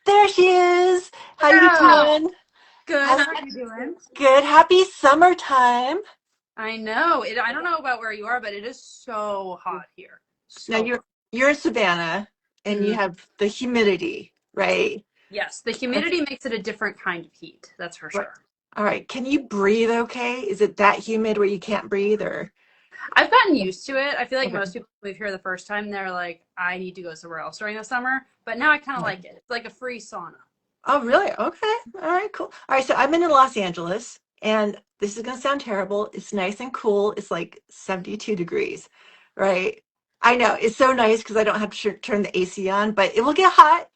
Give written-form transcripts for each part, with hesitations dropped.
There she is. How you Yeah. doing? Good. How's How are you doing? good? Happy summertime. I know. I don't know about where you are, but it is so hot here. Now So you're in Savannah and you hot. have the humidity, right? Yes, the Okay. humidity makes it a different kind of heat. That's for Right. sure. All right. Can you breathe okay? Is it that humid where you can't breathe or I've gotten used to it. I feel like okay. most people move here the first time, they're like, I need to go somewhere else during the summer. But now I kind of like it. It's like a free sauna. Oh, really? Okay. All right, cool. All right, so I'm in Los Angeles, and this is going to sound terrible. It's nice and cool. It's like 72 degrees, right? I know. It's so nice because I don't have to turn the AC on, but it will get hot.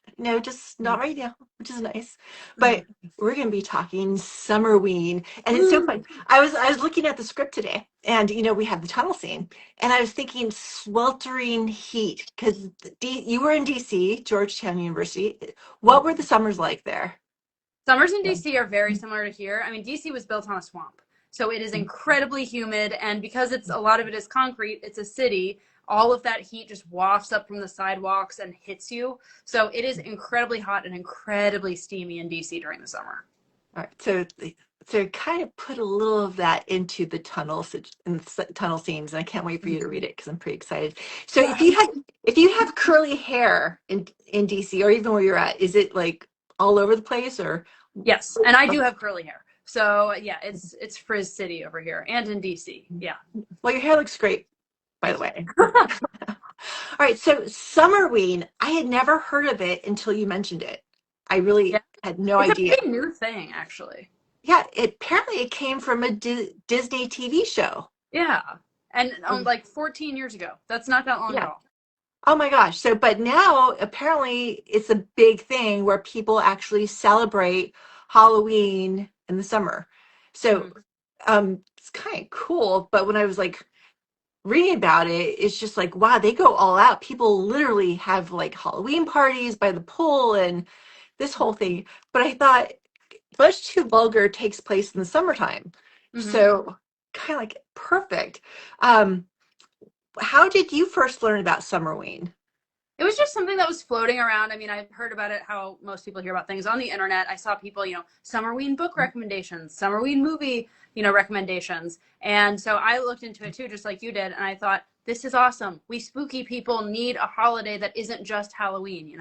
Just not right now, which is nice. Mhm. But we're going to be talking Summerween, and it's so Woo. fun. I was looking at the script today, and we have the tunnel scene, and I was thinking sweltering heat because you were in DC, Georgetown University. What were the summers like there? Summers in DC are very similar to here. I mean, DC was built on a swamp. So it is incredibly humid. And because a lot of it is concrete, it's a city. All of that heat just wafts up from the sidewalks and hits you. So it is incredibly hot and incredibly steamy in DC during the summer. All right, so kind of put a little of that into the tunnel scenes, and I can't wait for you to read it because I'm pretty excited. So if you have curly hair in DC or even where you're at, is it like all over the place or? Yes, and I do have curly hair. So yeah, it's Frizz City over here and in DC. Yeah. Well, your hair looks great, by the Thank you. way. All right, so Summerween, I had never heard of it until you mentioned it. I Yeah. really had no It's a idea. pretty new thing actually. Yeah, apparently it came from a Disney TV show. Yeah. And Oh, like 14 years ago. That's not that long at yeah. all. Oh my gosh. So, but now apparently it's a big thing where people actually celebrate Halloween in the summer. So, Mhm. it's kind of cool. But when I was like reading about it, it's just like, wow, they go all out. People literally have like Halloween parties by the pool and this whole thing. But I thought Much Too Vulgar takes place in the summertime. Mhm. So, kind of like perfect. Um, how did you first learn about Summerween? It was just something that was floating around. I mean, I've heard about it how most people hear about things on the internet. I saw people, Summerween book recommendations, Summerween movie, recommendations. And so I looked into it too, just like you did. And I thought, this is awesome. We spooky people need a holiday that isn't just Halloween?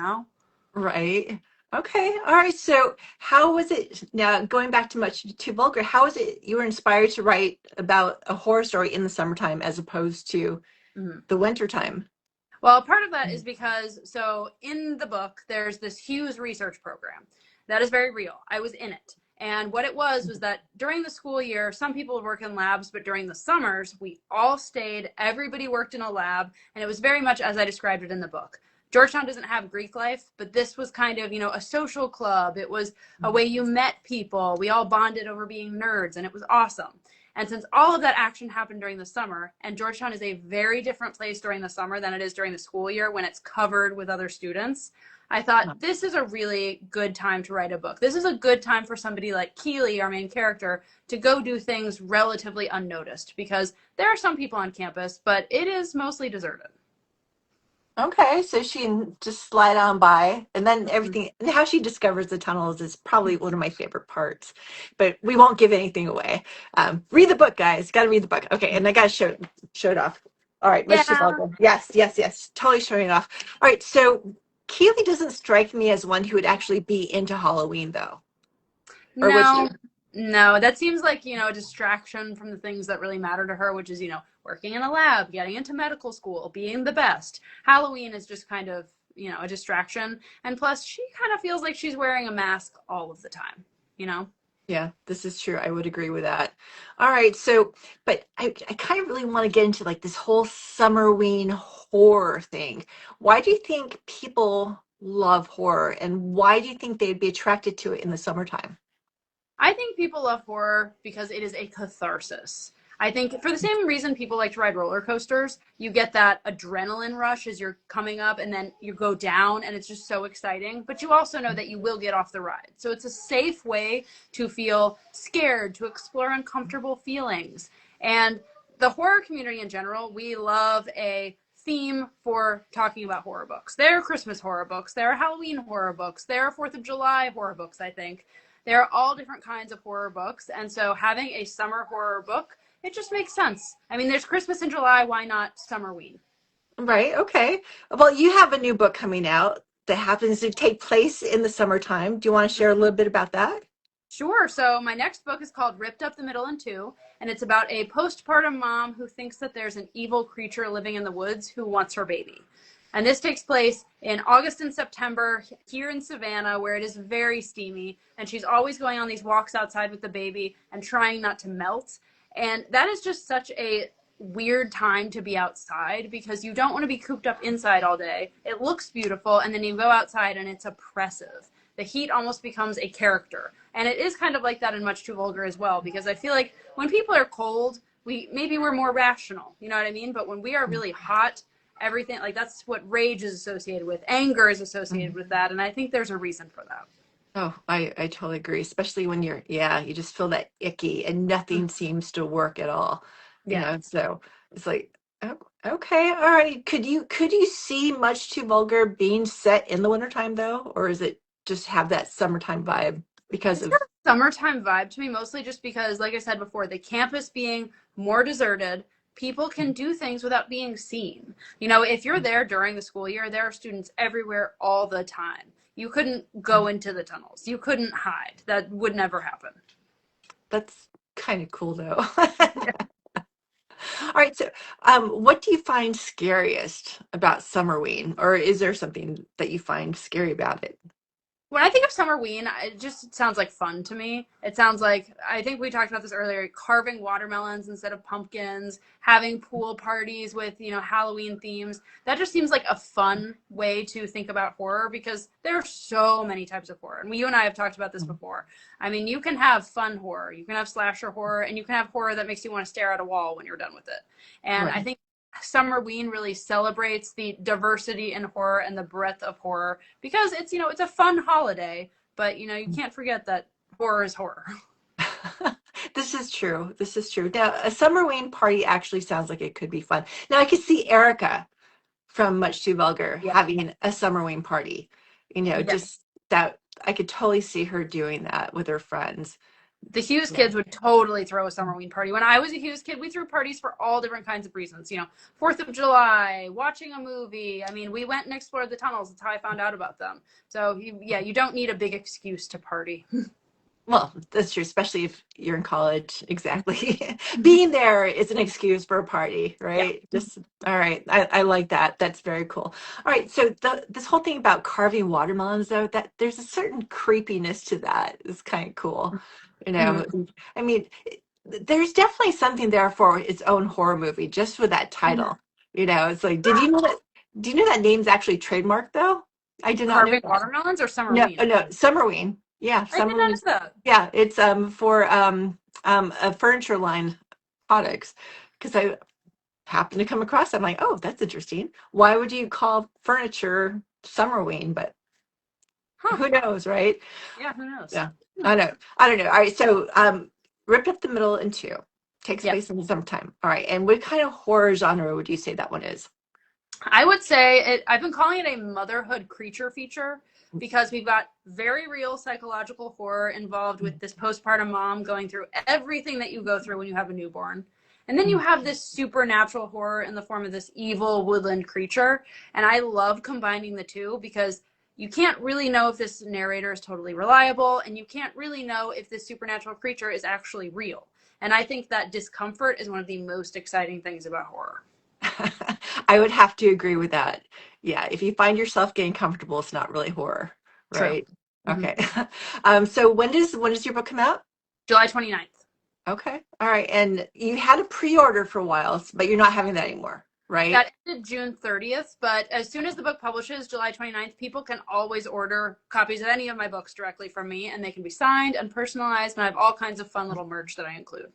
Right. Okay. All right. So, how was it now going back to Much Too Vulgar? How was it you were inspired to write about a horror story in the summertime as opposed to Mhm. the wintertime? Well, part of that is because, so in the book, there's this huge research program that is very real. I was in it. And what it was that during the school year, some people would work in labs, but during the summers, we all stayed, everybody worked in a lab, and it was very much as I described it in the book. Georgetown doesn't have Greek life, but this was kind of, a social club. It was a way you met people. We all bonded over being nerds, and it was awesome. And since all of that action happened during the summer, and Georgetown is a very different place during the summer than it is during the school year when it's covered with other students, I thought this is a really good time to write a book. This is a good time for somebody like Keely, our main character, to go do things relatively unnoticed because there are some people on campus, but it is mostly deserted. Okay, so she can just slide on by, and then everything, and how she discovers the tunnels is probably one of my favorite parts. But we won't give anything away. Read the book, guys. Got to read the book. Okay, and I got to show it off. All right, Much Too Yeah. Vulgar. Yes, yes, yes. Totally showing it off. All right, so Keely doesn't strike me as one who would actually be into Halloween, though. Or would she? No, no, that seems like, a distraction from the things that really matter to her, which is, working in a lab, getting into medical school, being the best. Halloween is just kind of, a distraction. And plus, she kind of feels like she's wearing a mask all of the time, you know? Yeah, this is true. I would agree with that. All right, so, but I kind of really want to get into like this whole Summerween horror thing. Why do you think people love horror, and why do you think they'd be attracted to it in the summertime? I think people love horror because it is a catharsis. I think for the same reason people like to ride roller coasters, you get that adrenaline rush as you're coming up and then you go down and it's just so exciting. But you also know that you will get off the ride. So it's a safe way to feel scared, to explore uncomfortable feelings. And the horror community in general, we love a theme for talking about horror books. There are Christmas horror books, there are Halloween horror books, there are 4th of July horror books, I think. There are all different kinds of horror books, and so having a summer horror book, it just makes sense. I mean, there's Christmas in July, why not Summerween? Right. Okay. Well, you have a new book coming out that happens to take place in the summertime. Do you want to share a little bit about that? Sure. So my next book is called Ripped Up the Middle in Two, and it's about a postpartum mom who thinks that there's an evil creature living in the woods who wants her baby. And this takes place in August and September here in Savannah, where it is very steamy, and she's always going on these walks outside with the baby and trying not to melt. And that is just such a weird time to be outside because you don't want to be cooped up inside all day. It looks beautiful, and then you go outside and it's oppressive. The heat almost becomes a character. And it is kind of like that in Much Too Vulgar as well, because I feel like when people are cold, we're more rational, you know what I mean? But when we are really hot, everything, like, that's what rage is associated with. Anger is associated with that, and I think there's a reason for that. Oh, I totally agree, especially when yeah, you just feel that icky and nothing seems to work at all, Yeah. so it's like, oh, okay, all right. Could you see Much Too Vulgar being set in the wintertime though, or is it just have that summertime vibe because It's of got a summertime vibe to me, mostly just because, like I said before, the campus being more deserted, people can do things without being seen. You know, if you're there during the school year, there are students everywhere all the time. You couldn't go into the tunnels. You couldn't hide. That would never happen. that's kind of cool though. All right, so what do you find scariest about Summerween, or is there something that you find scary about it? When I think of Summerween, it just sounds like fun to me. It sounds like, I think we talked about this earlier, carving watermelons instead of pumpkins, having pool parties with, Halloween themes. That just seems like a fun way to think about horror because there are so many types of horror. And you and I have talked about this before. I mean, you can have fun horror, you can have slasher horror, and you can have horror that makes you want to stare at a wall when you're done with it. And I Right. think Summerween really celebrates the diversity in horror and the breadth of horror because it's a fun holiday, but you can't forget that horror is horror. This is true. This is true. Now, a Summerween party actually sounds like it could be fun. Now, I could see Erica from Much Too Vulgar Yeah. having a Summerween party. Yeah. Just that I could totally see her doing that with her friends. The Hughes Yeah. kids would totally throw a Summerween party. When I was a Hughes kid, we threw parties for all different kinds of reasons. 4th of July, watching a movie. I mean, we went and explored the tunnels. That's how I found out about them. So, you don't need a big excuse to party. Well, that's true, especially if you're in college. Exactly. Being there is an excuse for a party, Yeah. right? Just, all right. I like that. That's very cool. All right. So this whole thing about carving watermelons, though, that there's a certain creepiness to that. It's kind of cool. You know, Mm-hmm. I mean, there's definitely something there for its own horror movie, just with that title. It's like, do you know that name's actually trademarked, though? I did not know Carving that. watermelons or No, Summerween? no, Summerween. Yeah, I did not know Summerween. that. Yeah, it's for a furniture line products because I happened to come across. I'm like, oh, that's interesting. Why would you call furniture Summerween? But Huh. who knows, right? Yeah, who knows? Yeah, I know. I don't know. All right, so ripped up the middle in two. Takes Yeah. place in the summertime. All right, and what kind of horror genre would you say that one is? I would say I've been calling it a motherhood creature feature because we've got very real psychological horror involved with this postpartum mom going through everything that you go through when you have a newborn. And then you have this supernatural horror in the form of this evil woodland creature. And I love combining the two because you can't really know if this narrator is totally reliable, and you can't really know if this supernatural creature is actually real. And I think that discomfort is one of the most exciting things about horror. I would have to agree with that. Yeah, if you find yourself getting comfortable, it's not really horror, True. right? Mm-hmm. Okay. So when does your book come out? July 29th. Okay. All right. And you had a pre-order for a while, but you're not having that anymore, right? That ended June 30th, but as soon as the book publishes, July 29th, people can always order copies of any of my books directly from me, and they can be signed and personalized, and I have all kinds of fun little merch that I include.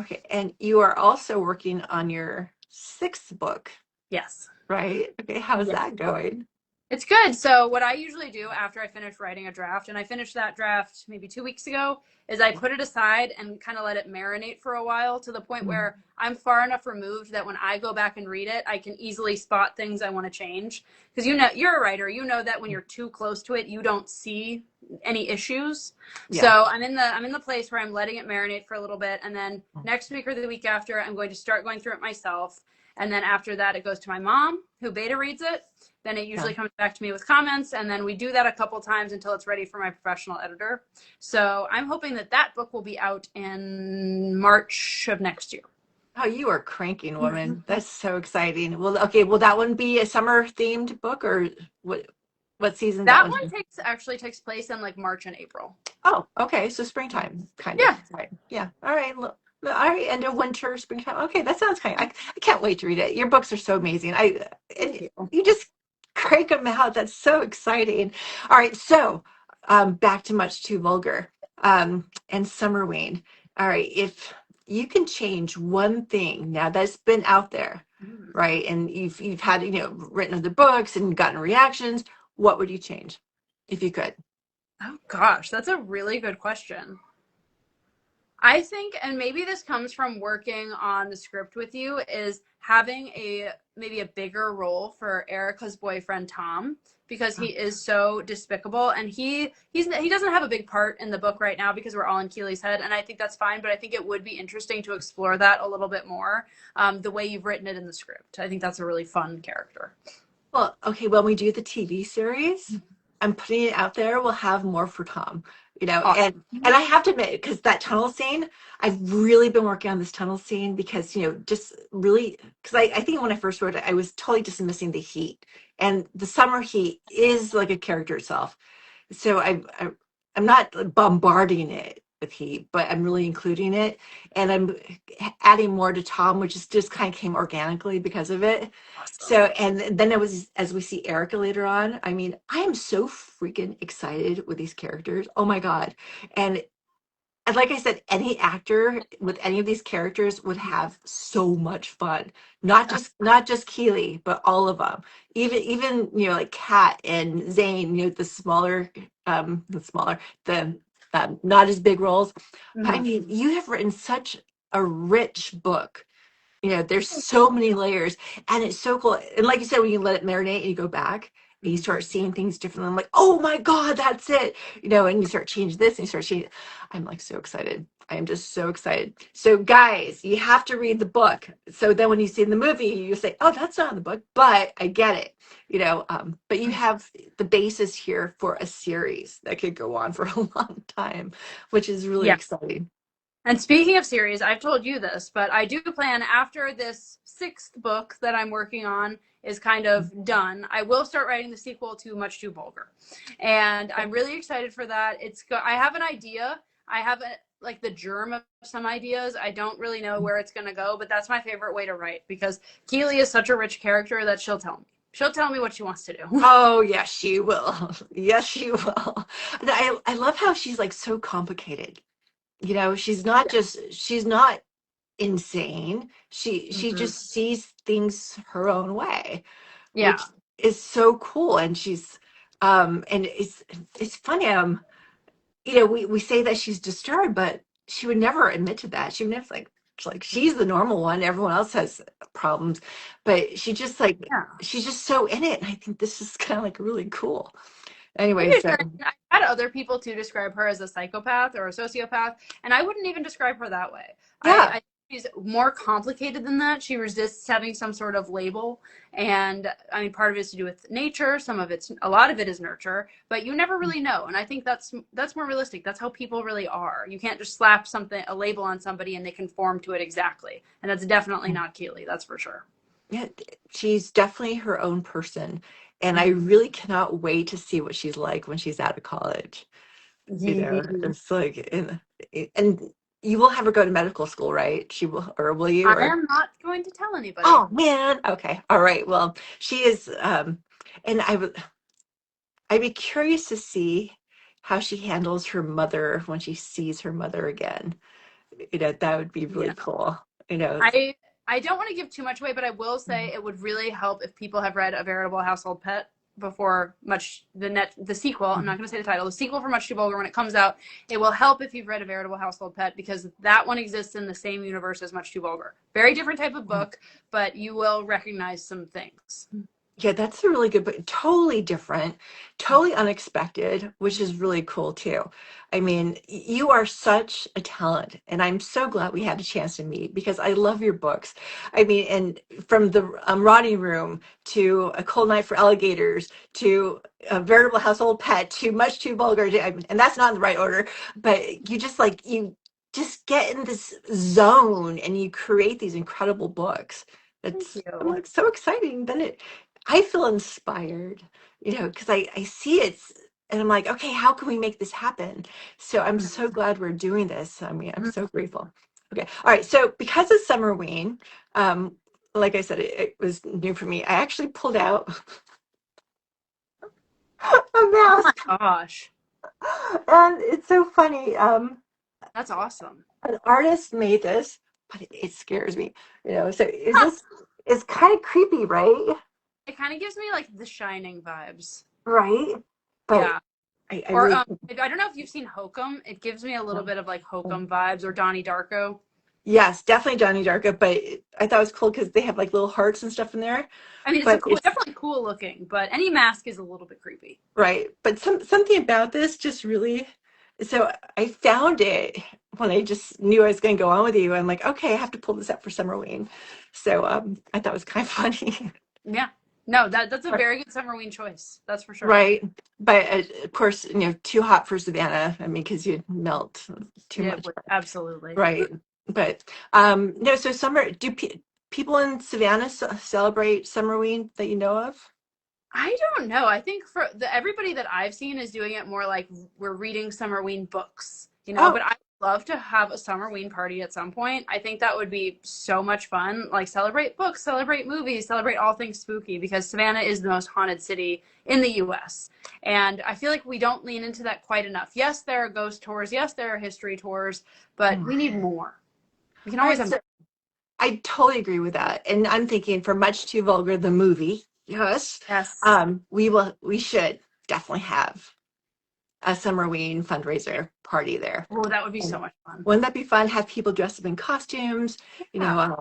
Okay. And you are also working on your sixth book, Yes. right? Okay. How's Yeah. that going? It's good. So what I usually do after I finish writing a draft, and I finished that draft maybe 2 weeks ago, is I put it aside and kind of let it marinate for a while to the point Mhm. where I'm far enough removed that when I go back and read it, I can easily spot things I want to change. Because you know, you're a writer, you know that when you're too close to it, you don't see any issues. Yeah. So I'm in the place where I'm letting it marinate for a little bit, and then next week or the week after, I'm going to start going through it myself. And then after that, it goes to my mom, who beta reads it. Then it Yeah. usually comes back to me with comments, and then we do that a couple times until it's ready for my professional editor. So I'm hoping that that book will be out in March of next year. Oh, you are cranking, woman. That's so exciting. Well, okay, will that one be a summer themed book or what season that That one's one in? actually takes place in like March and April. Oh, okay. So springtime, kind of. Yeah. Right. Yeah. All right. All right. End of winter, springtime. Okay, that sounds kind of, I can't wait to read it. Your books are so amazing. Thank you. You just crank them out. That's so exciting. All right. So, back to Much Too Vulgar, and Summerween. All right. If you can change one thing now that's been out there, right, and you've had, written other books and gotten reactions, what would you change if you could? Oh gosh, that's a really good question. I think, and maybe this comes from working on the script with you, is having a maybe a bigger role for Erica's boyfriend Tom, because he is so despicable, and he doesn't have a big part in the book right now because we're all in Keely's head, and I think that's fine. But I think it would be interesting to explore that a little bit more, the way you've written it in the script. I think that's a really fun character. Well, okay, when we do the TV series, I'm putting it out there, we'll have more for Tom, Awesome. and I have to admit, because that tunnel scene, I've really been working on this tunnel scene because, just really, because I think when I first wrote it, I was totally dismissing the heat. And the summer heat is like a character itself. So I'm not bombarding it with heat, but I'm really including it, and I'm adding more to Tom, which is just kind of came organically because of it. So, Awesome. and then it was, as we see Erica later on. I mean, I am so freaking excited with these characters. Oh my God. And and like I said, any actor with any of these characters would have so much fun. Not just Keely, but all of them. Even like Kat and Zane. The not as big roles. But I Mhm. mean, you have written such a rich book. There's so many layers, and it's so cool. And like you said, when you let it marinate and you go back and you start seeing things differently, I'm like, oh my God, that's it. And you start changing this and you start changing. I'm like so excited. I am just so excited. So guys, you have to read the book. So then when you see the movie, you say, oh, that's not in the book, but I get it. But you have the basis here for a series that could go on for a long time, which is really Yeah. exciting. And speaking of series, I've told you this, but I do plan after this sixth book that I'm working on is kind of done, I will start writing the sequel to Much Too Vulgar. And I'm really excited for that. I have an idea. I have like the germ of some ideas. I don't really know where it's going to go, but that's my favorite way to write because Keely is such a rich character that she'll tell me. She'll tell me what she wants to do. Oh, yes, she will. Yes, she will. And I love how she's like so complicated. She's not insane. She Mhm. just sees things her own way, which Yeah. is so cool. And it's funny. We say that she's disturbed, but she would never admit to that. She would never like she's the normal one. Everyone else has problems, but Yeah. she's just so in it. And I think this is kind of like really cool. I Anyway, think so I've had other people to describe her as a psychopath or a sociopath, and I wouldn't even describe her that way. yeah. I think she's more complicated than that. She resists having some sort of label, and I mean, part of it is to do with nature. A lot of it is nurture, but you never really know. And I think that's more realistic. That's how people really are. You can't just slap a label on somebody, and they conform to it exactly. And that's definitely not Keely. That's for sure. Yeah, she's definitely her own person. And I Mhm. really cannot wait to see what she's like when she's out of college. Yeah. It's like, and you will have her go to medical school, right? She will, or will you? I Or, am not going to tell anybody. oh man, okay, all right. Well, she is, and I'd be curious to see how she handles her mother when she sees her mother again. That would be really Yeah. cool. I don't want to give too much away, but I will say it would really help if people have read A Veritable Household Pet. before the sequel. I'm not going to say the title. The sequel for Much Too Vulgar, when it comes out, it will help if you've read A Veritable Household Pet, because that one exists in the same universe as Much Too Vulgar. Very different type of book, but you will recognize some things. Yeah, that's a really good, but totally different, totally unexpected, which is really cool too. I mean, you are such a talent, and I'm so glad we had a chance to meet because I love your books. I mean, and from the Rotting Room to A Cold Night for Alligators to A Veritable Household Pet to Much Too Vulgar, and that's not in the right order, but you just get in this zone and you create these incredible books. Thank I'm you. like so exciting. I feel inspired, because I see it and I'm like, okay, how can we make this happen? So I'm so glad we're doing this. I mean, I'm so grateful. Okay. All right. So because of Summerween, um, like I said, it was new for me. I actually pulled out a Oh my mask gosh. and it's so funny. That's awesome. An artist made this, but it scares me, so it's kind of creepy, right? It kind of gives me like the Shining vibes. Right. But Yeah. I Or really, I don't know if you've seen Hokum. It gives me a little bit of like Hokum vibes, or Donnie Darko. yes, definitely Johnny Darko, but I thought it was cool because they have like little hearts and stuff in there. I mean, it's a But cool, it's definitely cool looking, but any mask is a little bit creepy. right. But something about this just really. So I found it when I just knew I was going to go on with you. I'm like, okay, I have to pull this up for Summerween. So I thought it was kind of funny. Yeah. No, that's a very good Summerween choice. That's for sure. Right. But of course, too hot for Savannah. I mean, because you'd melt too Yeah, much. absolutely. Right. But no, so people in Savannah celebrate Summerween that you know of? I don't know. I think for everybody that I've seen is doing it more like we're reading Summerween books, Oh, but I'd love to have a Summerween party at some point. I think that would be so much fun. Like celebrate books, celebrate movies, celebrate all things spooky, because Savannah is the most haunted city in the US. And I feel like we don't lean into that quite enough. Yes, there are ghost tours, yes, there are history tours, but hmm. we need more. We can All always right. have So I totally agree with that. And I'm thinking for Much Too Vulgar, the movie, yes, yes. we should definitely have a Summerween fundraiser party there. Oh, that would be so And much fun. wouldn't that be fun? Have people dress up in costumes, Yeah.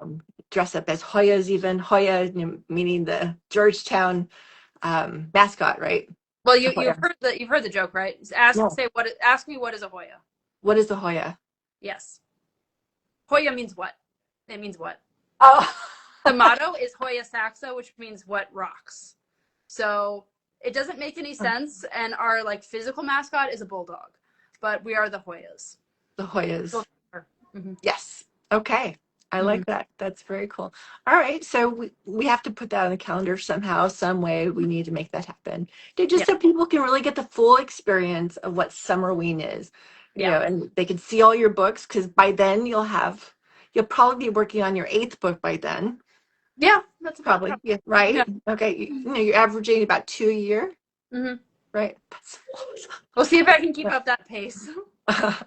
dress up as Hoyas even. Hoya, meaning the Georgetown mascot, right? Well, The you've Hoya. heard the joke, right? Ask No. say what ask me what is a Hoya? What is the Hoya? Yes. Hoya means what? It means what? Oh, The motto is Hoya Saxa, which means what rocks. So it doesn't make any sense, and our like physical mascot is a bulldog, but we are the Hoyas. the Hoyas. Mm-hmm. Yes. Okay. I Mm-hmm. like that. That's very cool. All right. So we have to put that on the calendar somehow, some way. We need to make that happen. Just Yeah, so people can really get the full experience of what Summerween is, yeah, and they can see all your books because by then you'll probably be working on your eighth book by then. yeah. That's about Probably. probably. Yeah. Right. Yeah. Okay. You're averaging about 2 a year, Mm-hmm. right? That's We'll see if I can keep up that pace. awesome.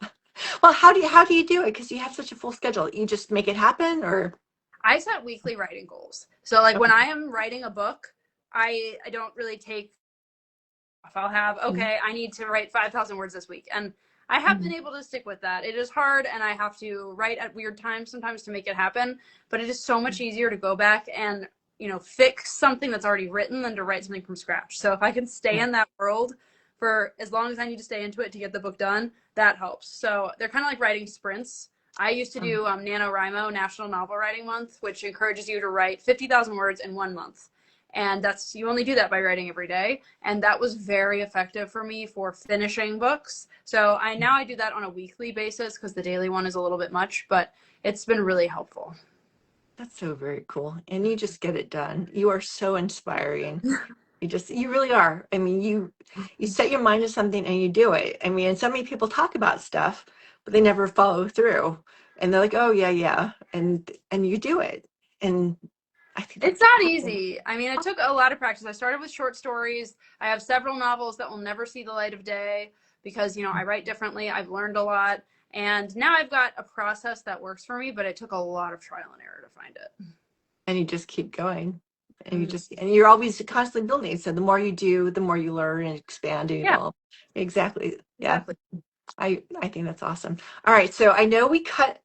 Well, how do you do it? Because you have such a full schedule. You just make it happen, or I set weekly writing goals. So like when okay. I am writing a book, I don't really take off. I'll have, okay, I need to write 5,000 words this week. And I have been Mhm. able to stick with that. It is hard, and I have to write at weird times sometimes to make it happen. But it is so much easier to go back and, fix something that's already written than to write something from scratch. So if I can stay Yeah. in that world for as long as I need to stay into it to get the book done, that helps. So they're kind of like writing sprints. I used to do NaNoWriMo, National Novel Writing Month, which encourages you to write 50,000 words in 1 month. And you only do that by writing every day, and that was very effective for me for finishing books. So I do that on a weekly basis because the daily one is a little bit much, but it's been really helpful. That's so very cool. And you just get it done. You are so inspiring. You really are. I mean, you set your mind to something and you do it. I mean, and so many people talk about stuff, but they never follow through. And they're like, "Oh, yeah, yeah." And you do it. And I think It's that's not awesome. easy. I mean, it took a lot of practice. I started with short stories. I have several novels that will never see the light of day because, I write differently. I've learned a lot. And now I've got a process that works for me, but it took a lot of trial and error to find it. And you just keep going. And and you're always constantly building. So the more you do, the more you learn and expand and Yeah, evolve. Exactly. Yeah. exactly. I think that's awesome. All right. So I know we cut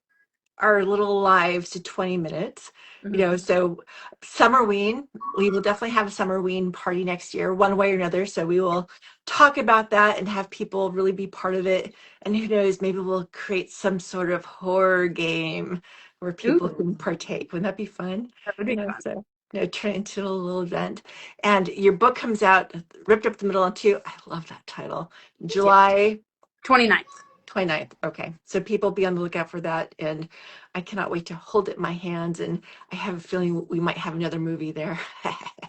our little lives to 20 minutes. Mhm. So Summerween, we will definitely have a Summerween party next year, one way or another. So we will talk about that and have people really be part of it. And who knows, maybe we'll create some sort of horror game where people Ooh, can partake. Wouldn't that be fun? that would be fun. So turn it into a little event. And your book comes out ripped up the middle too. I love that title. Me too. July 29th. 29th. Okay. So people be on the lookout for that. And I cannot wait to hold it in my hands. And I have a feeling we might have another movie there.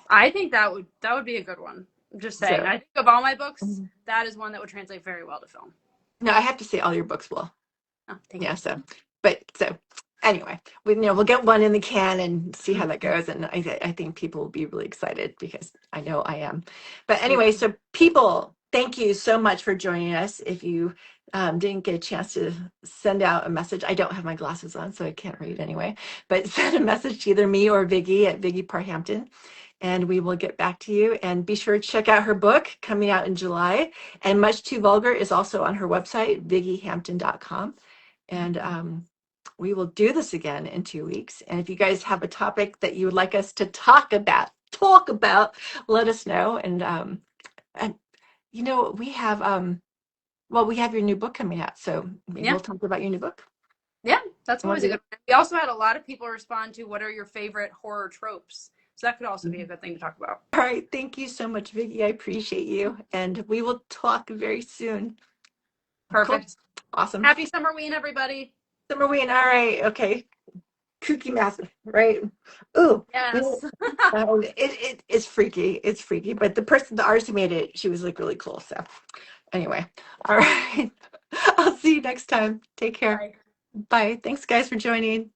I think that would be a good one. I'm just saying. So, I think of all my books, that is one that would translate very well to film. no, I have to say all your books will. Oh, thank Yeah. you. So anyway, we'll get one in the can and see how that Mhm. goes. And I think people will be really excited because I know I am. But Me anyway, so people, thank you so much for joining us. If you didn't get a chance to send out a message, I don't have my glasses on, so I can't read anyway. But send a message to either me or Viggy at Viggy Parr Hampton, and we will get back to you. And be sure to check out her book coming out in July. And Much Too Vulgar is also on her website, viggyhampton.com. And we will do this again in 2 weeks. And if you guys have a topic that you would like us to talk about, let us know. And we have we have your new book coming out, so maybe Yeah. we'll talk about your new book. Yeah, that's You want always a to do good one. We also had a lot of people respond to what are your favorite horror tropes. So that could also be a that? good thing to talk about. All right. Thank you so much, Viggy. I appreciate you. And we will talk very soon. Cool. Perfect. Awesome. Happy Summerween, everybody. Summerween. All right. Okay. Kooky math, right? Ooh, Yes. it is freaky. It's freaky. But the artist who made it, she was like really cool. So anyway, all right. I'll see you next time. Take care. Bye. Bye. Thanks, guys, for joining.